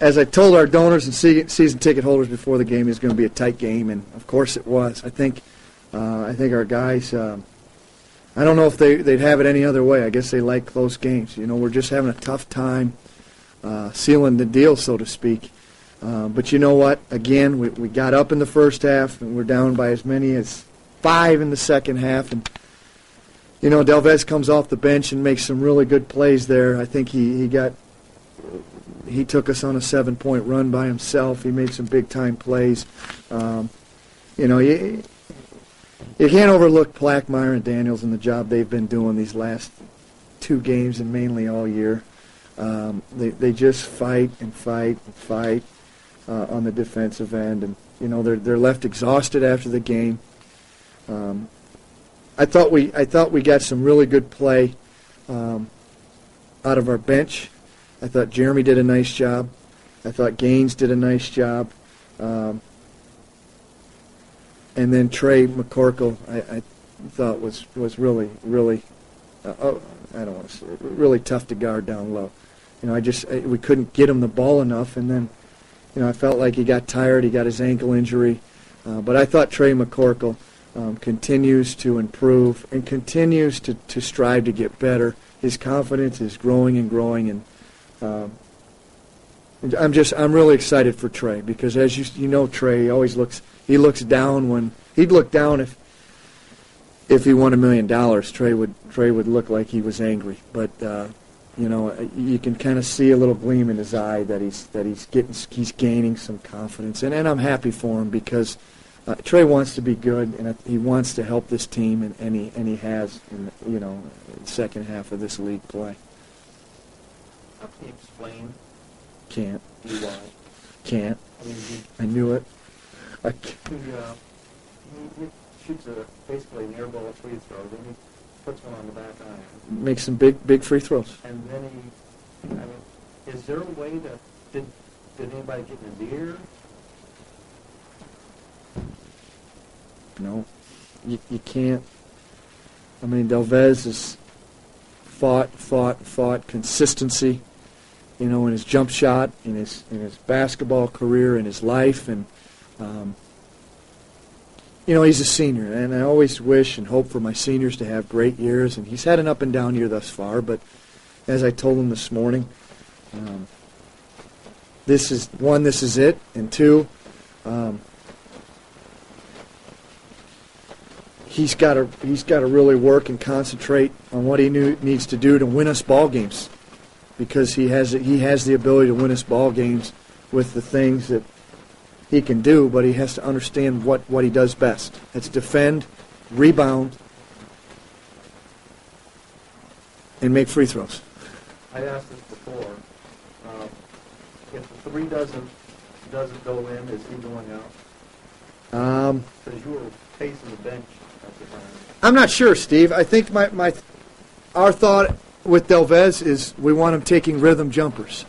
as I told our donors and season ticket holders before the game, it was going to be a tight game, and of course it was. I think our guys. I don't know if they'd have it any other way. I guess they like close games. You know, we're just having a tough time sealing the deal, so to speak. But you know what? Again, we got up in the first half, and we're down by as many as 5 in the second half. And, you know, Delvez comes off the bench and makes some really good plays there. I think he took us on a 7-point run by himself. He made some big-time plays. You know, you can't overlook Plackmeyer and Daniels and the job they've been doing these last 2 games and mainly all year. They just fight and fight and fight on the defensive end, and you know they're left exhausted after the game. I thought we got some really good play out of our bench. I thought Jeremy did a nice job. I thought Gaines did a nice job. And then Trey McCorkle, I thought was really I don't want to say really tough to guard down low. You know, we couldn't get him the ball enough, and then, you know, I felt like he got tired. He got his ankle injury, but I thought Trey McCorkle continues to improve and continues to strive to get better. His confidence is growing and growing, and I'm really excited for Trey because, as you know, Trey he looks down when he'd look down if he won $1 million. Trey would look like he was angry, but you know, you can kind of see a little gleam in his eye that he's gaining some confidence, and I'm happy for him because Trey wants to be good and he wants to help this team, and he has in the second half of this league play. How can you explain? Can't. Why? Can't. I mean, I knew it. He shoots basically an air ball at free throws, and he puts one on the back iron. Makes some big free throws. And then is there a way to, did anybody get in his ear? No, you can't. I mean, Delvez has fought consistency, you know, in his jump shot, in his basketball career, in his life, and you know, he's a senior, and I always wish and hope for my seniors to have great years, and he's had an up and down year thus far, but as I told him this morning, this is it, and 2, he's got to really work and concentrate on what he needs to do to win us ball games, because he has the ability to win us ball games with the things that he can do, but he has to understand what he does best. It's defend, rebound, and make free throws. I asked this before. If the 3 doesn't go in, is he going out? Because you were pacing the bench at the time. I'm not sure, Steve. I think our thought with Delvez is we want him taking rhythm jumpers.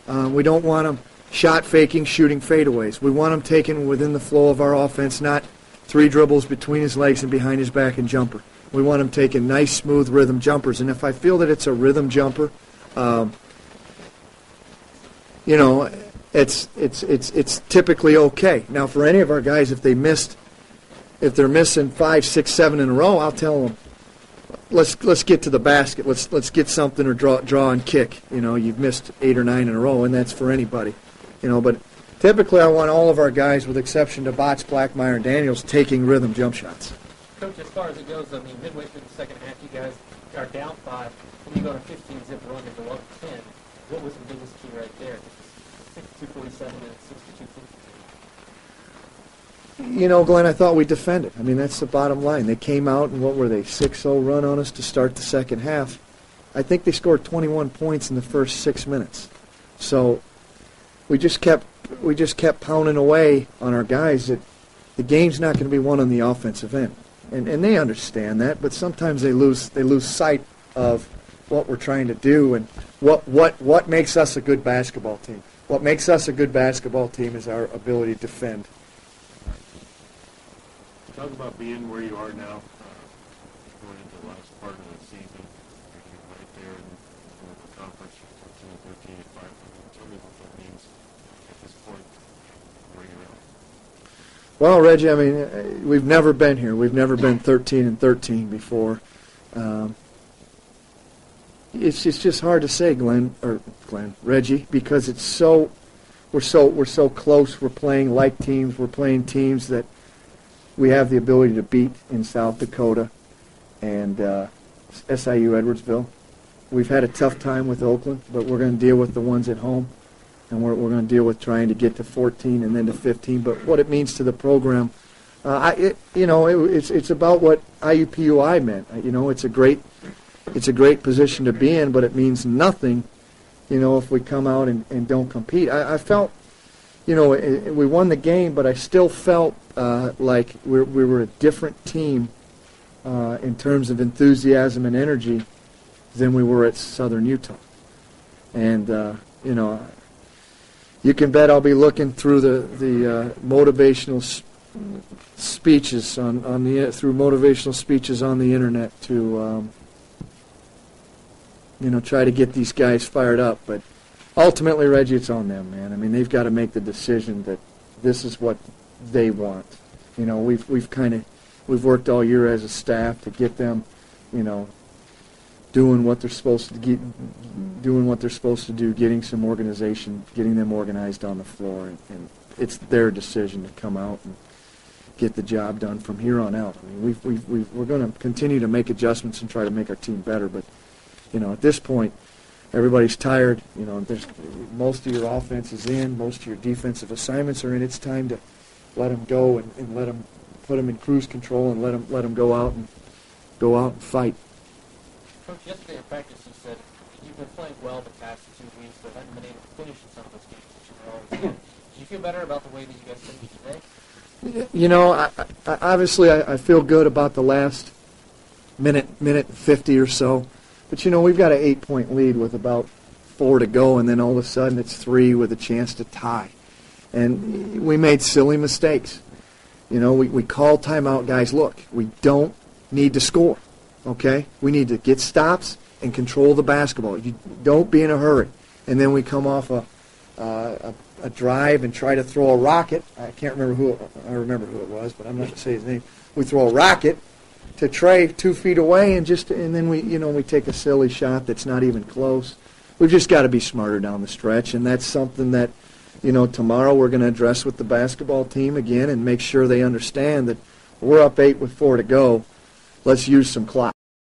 We don't want him shot faking, shooting fadeaways. We want him taken within the flow of our offense, not 3 dribbles between his legs and behind his back and jumper. We want him taking nice, smooth rhythm jumpers. And if I feel that it's a rhythm jumper, you know, it's typically okay. Now, for any of our guys, if they're missing 5, 6, 7 in a row, I'll tell them, let's get to the basket. Let's get something or draw and kick. You know, you've missed 8 or 9 in a row, and that's for anybody. You know, but typically I want all of our guys, with exception to Botts, Plackmeyer, and Daniels, taking rhythm jump shots. Coach, as far as it goes, I mean, midway through the second half, you guys are down 5, and you go on a 15-zip run and go up 10. What was the biggest key right there? 62-47 and 62-50. You know, Glenn, I thought we defended. I mean, that's the bottom line. They came out and what were they, 6-0 run on us to start the second half. I think they scored 21 points in the first 6 minutes. So we just kept pounding away on our guys that the game's not going to be won on the offensive end. And they understand that, but sometimes they lose sight of what we're trying to do and what makes us a good basketball team. What makes us a good basketball team is our ability to defend. Talk about being where you are now, going into the last part of the season. You're right there in the conference, 14-13 at 5. Tell me what that means Well, Reggie, I mean, we've never been here. We've never been 13-13 before. It's just hard to say, Reggie, because we're so close. We're playing like teams. We're playing teams that we have the ability to beat in South Dakota and SIU Edwardsville. We've had a tough time with Oakland, but we're going to deal with the ones at home. And we're going to deal with trying to get to 14 and then to 15. But what it means to the program, it's about what IUPUI meant. It's a great position to be in, but it means nothing, if we come out and don't compete. I felt, we won the game, but I still felt like we were a different team in terms of enthusiasm and energy than we were at Southern Utah. And, you can bet I'll be looking through the motivational speeches through motivational speeches on the internet to try to get these guys fired up. But ultimately, Reggie, it's on them, man. I mean, they've got to make the decision that this is what they want. We've worked all year as a staff to get them, doing what they're supposed to do, getting some organization, getting them organized on the floor, and it's their decision to come out and get the job done from here on out. I mean, we're going to continue to make adjustments and try to make our team better, but at this point, everybody's tired. There's most of your offense is in, most of your defensive assignments are in. It's time to let them go and let them put them in cruise control and let them go out and fight. Coach, yesterday in practice you said you've been playing well the past 2 weeks, but haven't been able to finish in some of those games that you were always in. Do you feel better about the way that you guys finished today? Obviously I feel good about the last minute 50 or so. But, we've got an 8-point lead with about 4 to go, and then all of a sudden it's 3 with a chance to tie. And we made silly mistakes. We called timeout, guys, look, we don't need to score. Okay? We need to get stops and control the basketball. You don't be in a hurry. And then we come off a drive and try to throw a rocket. I remember who it was, but I'm not going to say his name. We throw a rocket to Trey 2 feet away, and then we take a silly shot that's not even close. We've just got to be smarter down the stretch, and that's something that tomorrow we're going to address with the basketball team again and make sure they understand that we're up 8 with 4 to go. Let's use some clock.